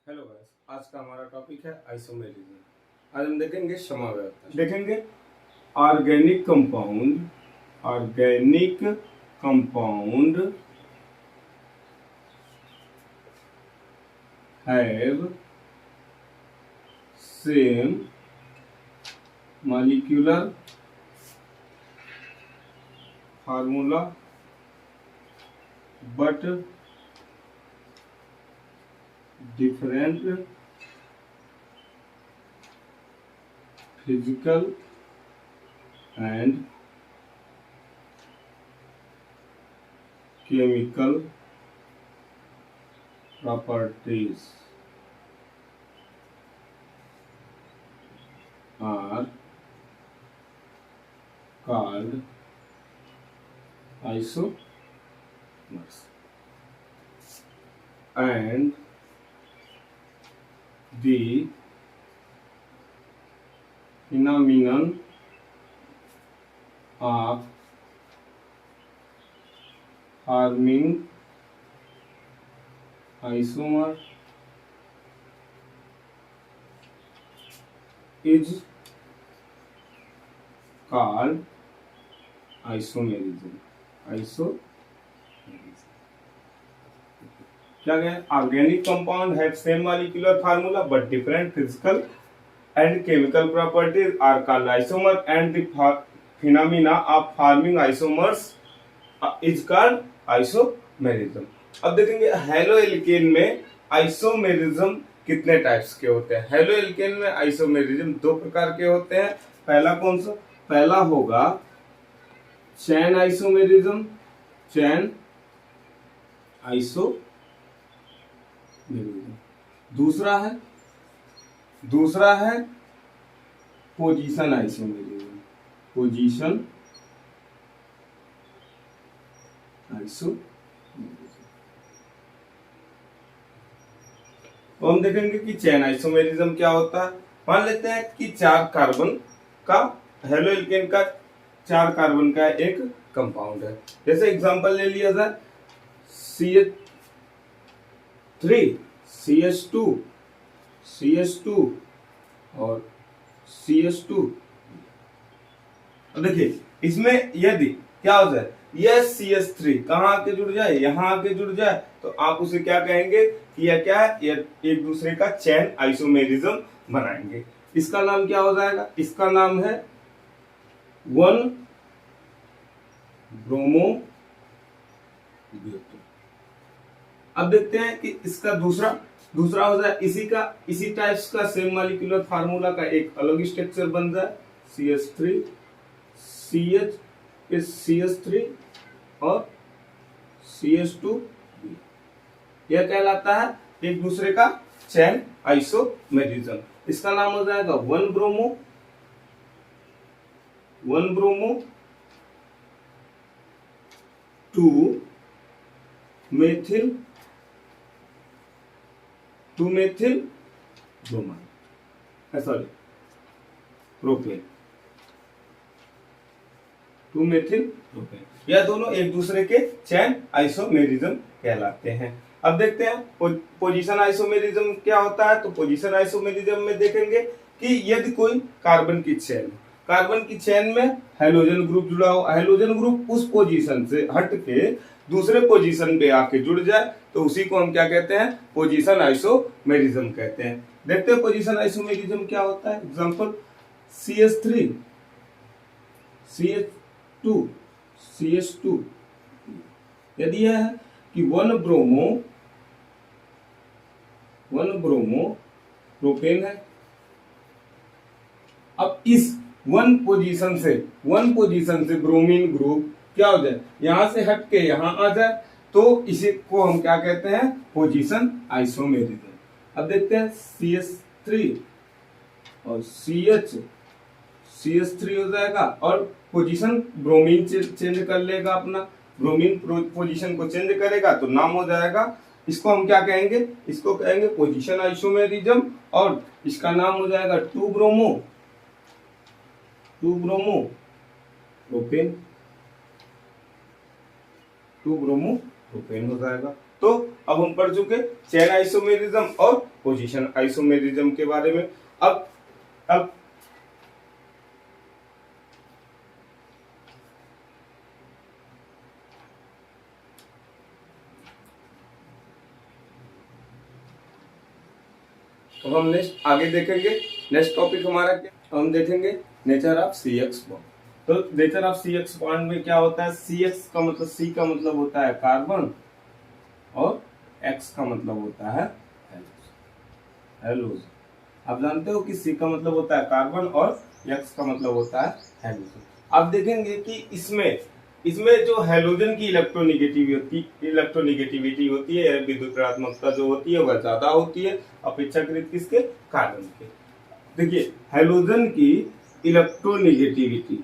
Hello guys, आज का हमारा टॉपिक है आइसोमेरिज्म। आज हम देखेंगे क्षमा व्यवस्था, देखेंगे organic compound have same molecular formula but different physical and chemical properties are called isomers, and the phenomenon of forming isomer is called isomerism. क्या है? Organic compound have same molecular formula but different physical and chemical properties are called isomer, and the phenomena of forming isomers is called isomerism. अब देखेंगे halo alkane में isomerism कितने types के होते हैं। Halo alkane में आइसोमेरिज्म दो प्रकार के होते हैं। पहला कौन सा? पहला होगा चैन आइसोमेरिज्म, चैन आइसोमेरिज्म। दूसरा है पोजीशन आइसोमेरिज्म, पोजीशन आइसोमेरिज्म। तो हम देखेंगे कि चैन आइसोमेरिज्म क्या होता है। मान लेते हैं कि चार कार्बन का हेलो एल्केन का 4 कार्बन का एक कंपाउंड है। जैसे एग्जांपल ले लिया जाए CH3 CH2 CH2 और CH2। अब देखिए इसमें यदि क्या हो जाए, यह CH3 कहाँ आके जुड़ जाए, यहाँ आके जुड़ जाए, तो आप उसे क्या कहेंगे कि यह क्या है, यह एक दूसरे का चैन आइसोमेरिज्म बनाएंगे। इसका नाम क्या हो जाएगा? इसका नाम है 1 ब्रोमो ब्यूटेन। अब देखते हैं कि इसका दूसरा हो जाए इसी टाइप्स का सेम मॉलिक्यूलर फार्मूला का एक अलग स्ट्रक्चर बन जाए CH3 CH3 और CH2। यह कहलाता है एक दूसरे का चैन आइसोमेरिज्म। इसका नाम हो जाएगा 1 bromo 2 methyl bromide, sorry propane, 2 methyl propane. यह दोनों एक दूसरे के चैन आइसोमेरिज्म कहलाते हैं। अब देखते हैं पोजीशन आइसोमेरिज्म क्या होता है। तो पोजीशन आइसोमेरिज्म में देखेंगे कि यदि कोई कार्बन की चेन में हैलोजन ग्रुप जुड़ा हो, हैलोजन ग्रुप उस पोजीशन से हट के दूसरे पोजीशन पे आके जुड़ जाए, तो उसी को हम क्या कहते हैं? पोजीशन आइसोमेरिज्म कहते हैं। देखते हैं पोजीशन आइसोमेरिज्म क्या होता है। एग्जांपल CH3 CH2 यदि यह है कि 1 ब्रोमो प्रोपेन है। अब इस वन पोजीशन से ब्रोमीन ग्रुप क्या हो जाए, यहां से हट के यहां आ जाए, तो इसी को हम क्या कहते हैं? Position isomerism. अब देखते हैं CH3 और CH3 हो जाएगा और पोजीशन ब्रोमीन चेंज कर लेगा, अपना ब्रोमीन पोजीशन को चेंज करेगा, तो नाम हो जाएगा, इसको हम क्या कहेंगे? इसको कहेंगे पोजीशन आइसोमेरिज्म। और इसका नाम हो जाएगा 2 ब्रोमो प्रोपेन हो जाएगा। तो अब हम पढ़ चुके चेन आइसोमेरिज्म और पोजीशन आइसोमेरिज्म के बारे में। अब तो हम नेक्स्ट आगे देखेंगे, नेक्स्ट टॉपिक हमारा क्या, हम देखेंगे nature of C X bond. तो nature of C X bond में क्या होता है, सी एक्स का मतलब, सी का मतलब होता है कार्बन और एक्स का मतलब होता है हेलोजन। आप जानते हो कि सी का मतलब होता है कार्बन और एक्स का मतलब होता है हेलोजन। आप देखेंगे कि इसमें जो हेलोजन की इलेक्ट्रोनिगेटिविटी होती है, विद्युत ऋणात्मकता जो होती है वह ज्यादा होती है अपेक्षाकृत किसके, कार्बन के। देखिए हेलोजन की इलेक्ट्रोनिगेटिविटी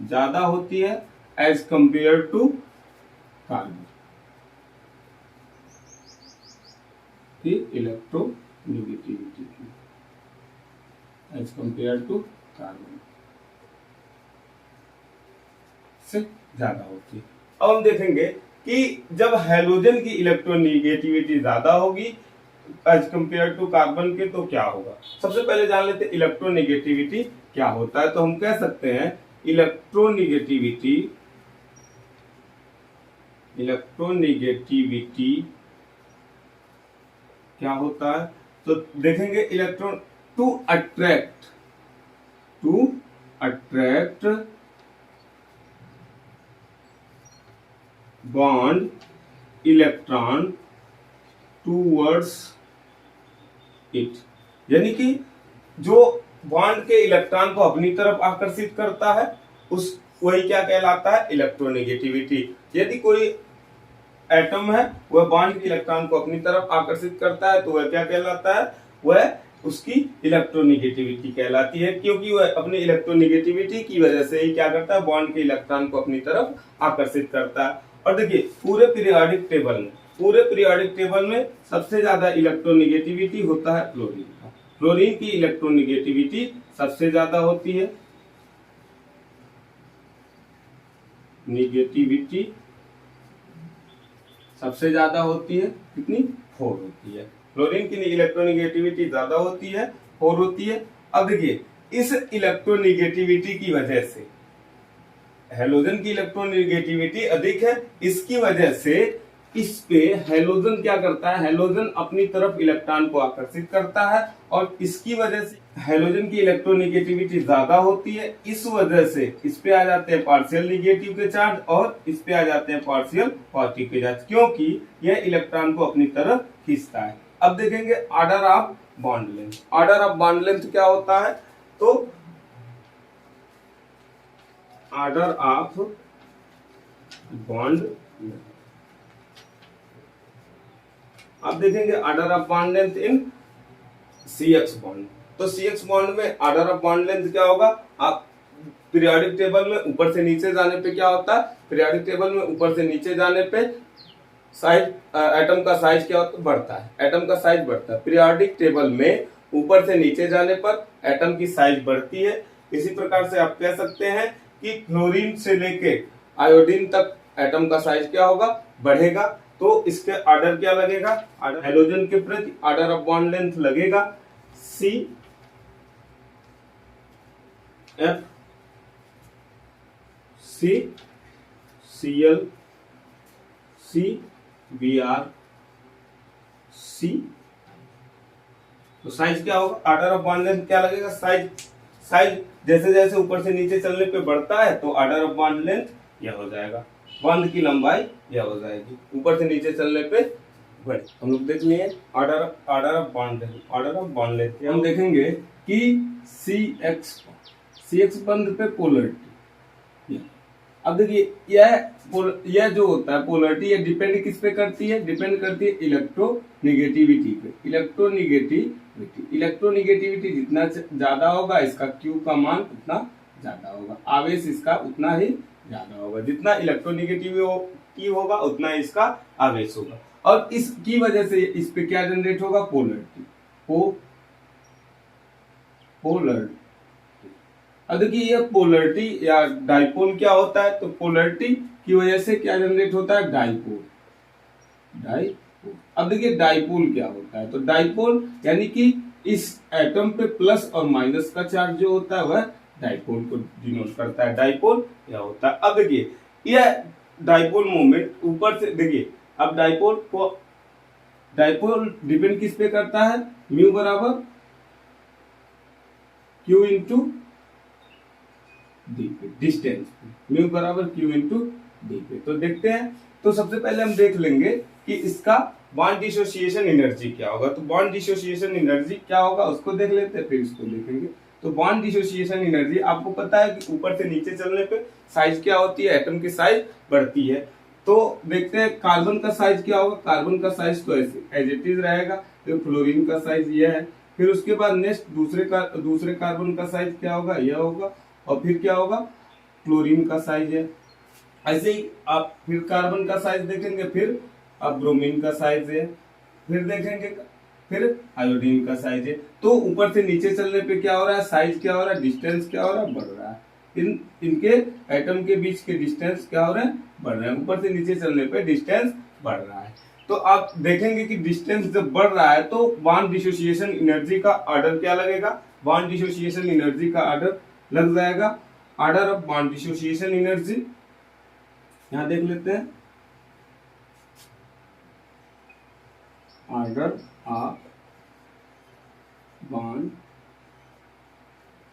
ज्यादा होती है एज कंपेयर टू कार्बन की electronegativity as compare to carbon से ज्यादा होती है। अब हम देखेंगे कि जब हेलोजन की इलेक्ट्रोनिगेटिविटी ज्यादा होगी एज कंपेयर टू कार्बन के तो क्या होगा। सबसे पहले जान लेते हैं इलेक्ट्रोनिगेटिविटी क्या होता है। तो हम कह सकते हैं इलेक्ट्रोनिगेटिविटी क्या होता है, तो देखेंगे electron to attract bond electron towards it, यानी कि जो बॉन्ड के इलेक्ट्रॉन को अपनी तरफ आकर्षित करता है उस वही क्या कहलाता है, इलेक्ट्रोनिगेटिविटी। यदि कोई एटम है वह बॉन्ड के इलेक्ट्रॉन को अपनी तरफ आकर्षित करता है तो वह क्या कहलाता है, वह उसकी इलेक्ट्रोनिगेटिविटी कहलाती है, क्योंकि वह अपनी इलेक्ट्रोनिगेटिविटी की वजह से ही क्या करता है, बॉन्ड के इलेक्ट्रॉन को अपनी तरफ आकर्षित करता है। और देखिए पूरे पीरियोडिक टेबल में सबसे ज्यादा इलेक्ट्रोनिगेटिविटी होता है क्लोरीन का। क्लोरीन की इलेक्ट्रोनिगेटिविटी सबसे ज्यादा होती है, निगेटिविटी सबसे ज्यादा होती है, कितनी, 4 होती है। क्लोरीन की इलेक्ट्रोनिगेटिविटी ज्यादा होती है, 4 होती है। अब देखिए इस इलेक्ट्रोनिगेटिविटी की वजह से हेलोजन की इलेक्ट्रोनिगेटिविटी अधिक है, इसकी वजह से इस पे हेलोजन क्या करता है, हेलोजन अपनी तरफ इलेक्ट्रॉन को आकर्षित करता है और इसकी वजह से हेलोजन की इलेक्ट्रोनिगेटिविटी ज्यादा होती है। इस वजह से इस पे आ जाते हैं पार्शियल निगेटिव के चार्ज और इस पे आ जाते हैं पार्शियल पॉजिटिव के चार्ज, क्योंकि यह इलेक्ट्रॉन को अपनी तरफ खींचता है। अब देखेंगे order of bond length. Order of bond length क्या होता है, तो ऑर्डर ऑफ बॉन्ड, आप देखेंगे order of bond length in CX bond. तो CX बॉन्ड में ऑर्डर ऑफ बॉन्ड लेंथ क्या होगा, आप पीरियोडिक टेबल में ऊपर से नीचे जाने पे क्या होता है, पीरियोडिक टेबल में ऊपर से नीचे जाने पे साइज, एटम का साइज क्या होता है, बढ़ता है, एटम का साइज बढ़ता है। पीरियोडिक टेबल में ऊपर से नीचे जाने पर एटम की साइज बढ़ती है। इसी प्रकार से आप कह सकते हैं कि क्लोरीन से लेके आयोडीन तक एटम का साइज क्या होगा, बढ़ेगा। तो इसके ऑर्डर क्या लगेगा, हेलोजन के प्रति ऑर्डर ऑफ बॉन्ड लेंथ लगेगा CF C Cl C Br C। तो साइज क्या होगा, ऑर्डर ऑफ बॉन्ड लेंथ क्या लगेगा, साइज जैसे जैसे ऊपर से नीचे चलने पे बढ़ता है तो ऑर्डर ऑफ बॉन्ड लेंथ यह हो जाएगा, बॉन्ड की लंबाई यह हो जाएगी, ऊपर से नीचे चलने पे बढ़े। हम लोग देख लिए ऑर्डर ऑफ बॉन्ड लेंथ। हम देखेंगे कि CX बंध पे पोलरिटी। अब देखिए यह जो होता है पोलरिटी, ये डिपेंड किस पे करती है, डिपेंड करती है इलेक्ट्रोनिगेटिविटी पे। इलेक्ट्रोनिगेटिविटी जितना ज्यादा होगा इसका Q का मान उतना ज्यादा होगा, आवेश इसका उतना ही ज्यादा होगा। जितना इलेक्ट्रोनिगेटिविटी होगा उतना इसका आवेश होगा, और इसकी वजह से इस पे क्या जनरेट होगा, पोलरिटी। अब देखिए ये पोलरिटी या डाइपोल क्या होता है, तो पोलरिटी की वजह से क्या जनरेट होता है, डाइपोल। अब देखिए डाइपोल क्या होता है, तो डाइपोल यानी कि इस एटम पे प्लस और माइनस का चार्ज जो होता है वह डाइपोल को डिनोट करता है, डाइपोल क्या होता है। अब देखिए यह डाइपोल मोमेंट ऊपर से देखिए, अब डाइपोल डिपेंड किस पे करता है, म्यू बराबर क्यू इंटू डी पे, डिस्टेंस पे, म्यू बराबर क्यू इंटू डी पे। तो देखते हैं, तो सबसे पहले हम देख लेंगे कि इसका बॉन्ड डिसोसिएशन एनर्जी क्या होगा। तो बॉन्ड डिसोसिएशन एनर्जी क्या होगा उसको देख लेते हैं, फिर इसको देखेंगे। तो बॉन्ड डिसोसिएशन एनर्जी आपको पता है कि ऊपर से नीचे चलने पे साइज क्या होती है, एटम की साइज बढ़ती है। तो देखते हैं कार्बन का साइज क्या होगा, कार्बन का साइज तो ऐसे एज इट इज रहेगा, तो फ्लोरीन का साइज यह है। फिर उसके बाद नेक्स्ट दूसरे कार्बन का साइज क्या होगा, यह होगा, और फिर क्या होगा, क्लोरीन का साइज है। ऐसे ही आप फिर कार्बन का साइज देखेंगे, फिर अब ब्रोमीन का साइज है, फिर देखेंगे, फिर आयोडीन का साइज है। तो ऊपर से नीचे चलने पे क्या हो रहा है, साइज क्या हो रहा है, डिस्टेंस क्या हो रहा है, बढ़ रहा है। इनके एटम के बीच के डिस्टेंस क्या हो रहा है, बढ़ रहा है। ऊपर से नीचे चलने पे डिस्टेंस बढ़ रहा है। तो आप देखेंगे कि डिस्टेंस जब बढ़ रहा है तो बॉन्ड डिसोसिएशन एनर्जी का ऑर्डर क्या लगेगा, बॉन्ड डिसोसिएशन एनर्जी का ऑर्डर लग जाएगा। Order of bond dissociation energy यहां देख लेते हैं, order of bond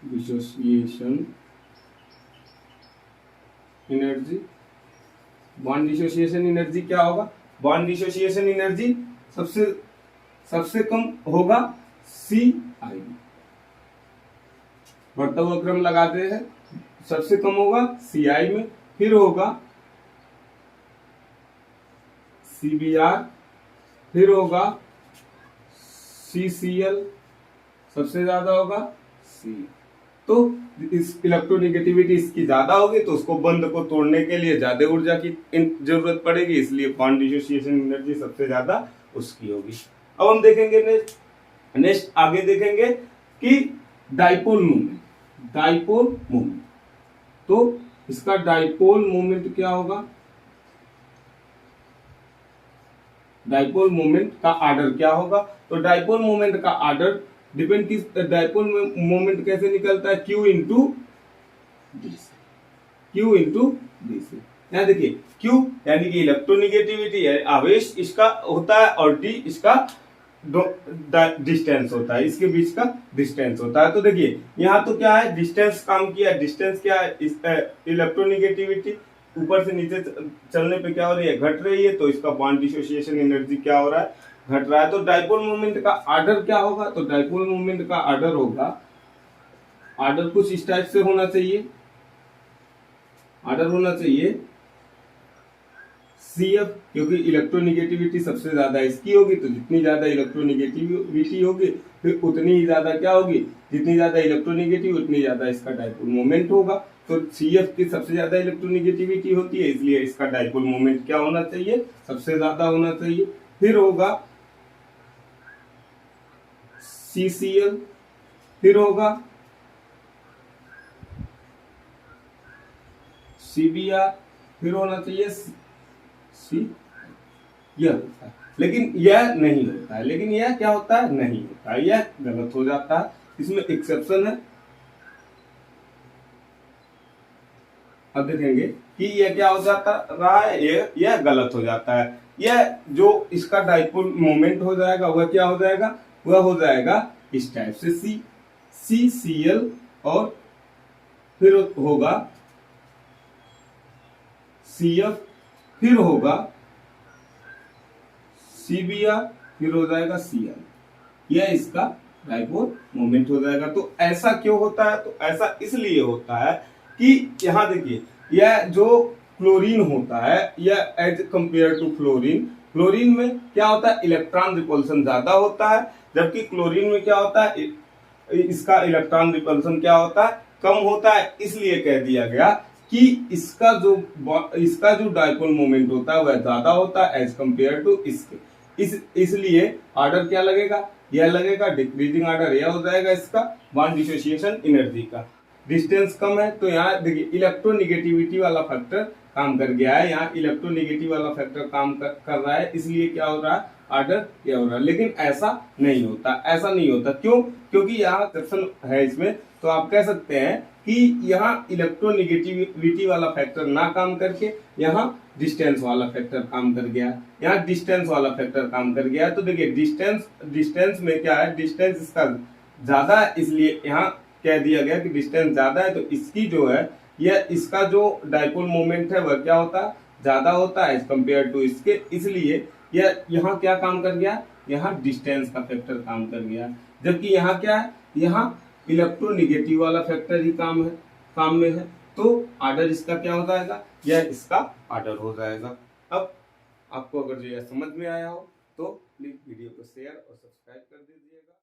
dissociation energy. Bond dissociation energy क्या होगा, बॉन्ड डिसोसिएशन एनर्जी सबसे कम होगा CI, बढ़ता हुआ क्रम लगाते हैं, सबसे कम होगा CI में, फिर होगा CBr, फिर होगा CCl, सबसे ज्यादा होगा C। तो इस इलेक्ट्रोनिगेटिविटी इसकी ज्यादा होगी तो उसको बंध को तोड़ने के लिए ज्यादा ऊर्जा की जरूरत पड़ेगी, इसलिए बॉन्ड डिसोसिएशन एनर्जी सबसे ज्यादा उसकी होगी। अब हम देखेंगे नेक्स्ट आगे देखेंगे कि डाइपोल मोमेंट। तो इसका डाइपोल मोमेंट क्या होगा, डाइपोल मोमेंट का ऑर्डर क्या होगा। तो डाइपोल मोमेंट का ऑर्डर डिपेंड किस, डाइपोल मोमेंट कैसे निकलता है, Q इंटू डी से। यहाँ देखिए Q यानी कि इलेक्ट्रोनिगेटिविटी है, आवेश इसका होता है, और D इसका डिस्टेंस होता है, इसके बीच का डिस्टेंस होता है। तो देखिए यहाँ तो क्या है, डिस्टेंस काम किया, डिस्टेंस क्या है, इलेक्ट्रोनिगेटिविटी ऊपर से नीचे चलने पे क्या हो रही है, घट रही है, तो इसका बॉन्ड डिसोसिएशन एनर्जी क्या हो रहा है, घट रहा है। तो डाइपोल मोमेंट का ऑर्डर क्या होगा, तो डाइपोल मोमेंट का ऑर्डर होगा, ऑर्डर कुछ इस टाइप से होना चाहिए, ऑर्डर होना चाहिए CF, क्योंकि इलेक्ट्रोनिगेटिविटी सबसे ज्यादा इसकी होगी, तो जितनी ज्यादा इलेक्ट्रोनिगेटिविटी होगी फिर उतनी ही ज्यादा क्या होगी, जितनी ज्यादा इलेक्ट्रोनिगेटिव उतनी ज्यादा इसका डाइपोल मोमेंट होगा। तो CF की सबसे ज्यादा इलेक्ट्रोनिगेटिविटी होती है, इसलिए इसका डाइपोल मोमेंट क्या होना चाहिए, सबसे ज्यादा होना चाहिए। फिर होगा CCl, फिर होगा CBr, फिर होना चाहिए C। यह होता है, लेकिन यह नहीं होता है, लेकिन यह क्या होता है, नहीं होता है, यह गलत हो जाता है, इसमें एक्सेप्शन है। अब देखेंगे कि यह क्या हो जाता रहा है, यह गलत हो जाता है। यह जो इसका डाइपोल मोमेंट हो जाएगा वह क्या हो जाएगा, वह हो जाएगा इस टाइप से CCl, और फिर होगा CF, फिर होगा CBr, फिर हो जाएगा Cl। यह इसका डाइपोल मोमेंट हो जाएगा। तो ऐसा क्यों होता है, तो ऐसा इसलिए होता है कि यहाँ देखिए यह जो क्लोरीन होता है, यह एज कंपेयर टू क्लोरीन में क्या होता है, इलेक्ट्रॉन रिपल्सन ज्यादा होता है, जबकि क्लोरीन में क्या होता है, इसका इलेक्ट्रॉन रिपल्सन क्या होता है, कम होता है। इसलिए कह दिया गया कि इसका जो डाइपोल मोमेंट होता है वह ज्यादा होता है एज कंपेयर टू इसके। इसलिए ऑर्डर क्या लगेगा, यह लगेगा डिक्रीजिंग ऑर्डर, यह हो जाएगा इसका बॉन्ड डिसोसिएशन एनर्जी का। डिस्टेंस कम है तो यहाँ देखिए इलेक्ट्रोनिगेटिविटी वाला फैक्टर काम कर गया है, यहाँ इलेक्ट्रोनिगेटिव वाला फैक्टर काम कर रहा है, इसलिए क्या हो रहा है, ऑर्डर क्या हो रहा है। लेकिन ऐसा नहीं होता, ऐसा नहीं होता, क्यों? क्योंकि यहाँ एक्सेप्शन है इसमें, तो आप कह सकते हैं कि यहाँ इलेक्ट्रोनिगेटिविटी वाला फैक्टर ना काम करके यहाँ डिस्टेंस वाला फैक्टर काम कर गया, यहाँ डिस्टेंस वाला फैक्टर काम कर गया। तो देखिए डिस्टेंस में क्या है, डिस्टेंस इसका ज्यादा है, इसलिए यहाँ कह दिया गया कि डिस्टेंस ज्यादा है, तो इसकी जो है यह इसका जो डाइपोल मोमेंट है वह क्या होता है, ज्यादा होता है एज कम्पेयर टू इसके, इसलिए यह यहाँ क्या काम कर गया, यहाँ डिस्टेंस का फैक्टर काम कर गया। जबकि यहाँ क्या है, यहाँ इलेक्ट्रोनिगेटिव वाला फैक्टर ही काम में है, तो ऑर्डर इसका क्या हो जाएगा, यह इसका ऑर्डर हो जाएगा। अब आपको अगर जो यह समझ में आया हो तो प्लीज वीडियो को शेयर और सब्सक्राइब कर दीजिएगा।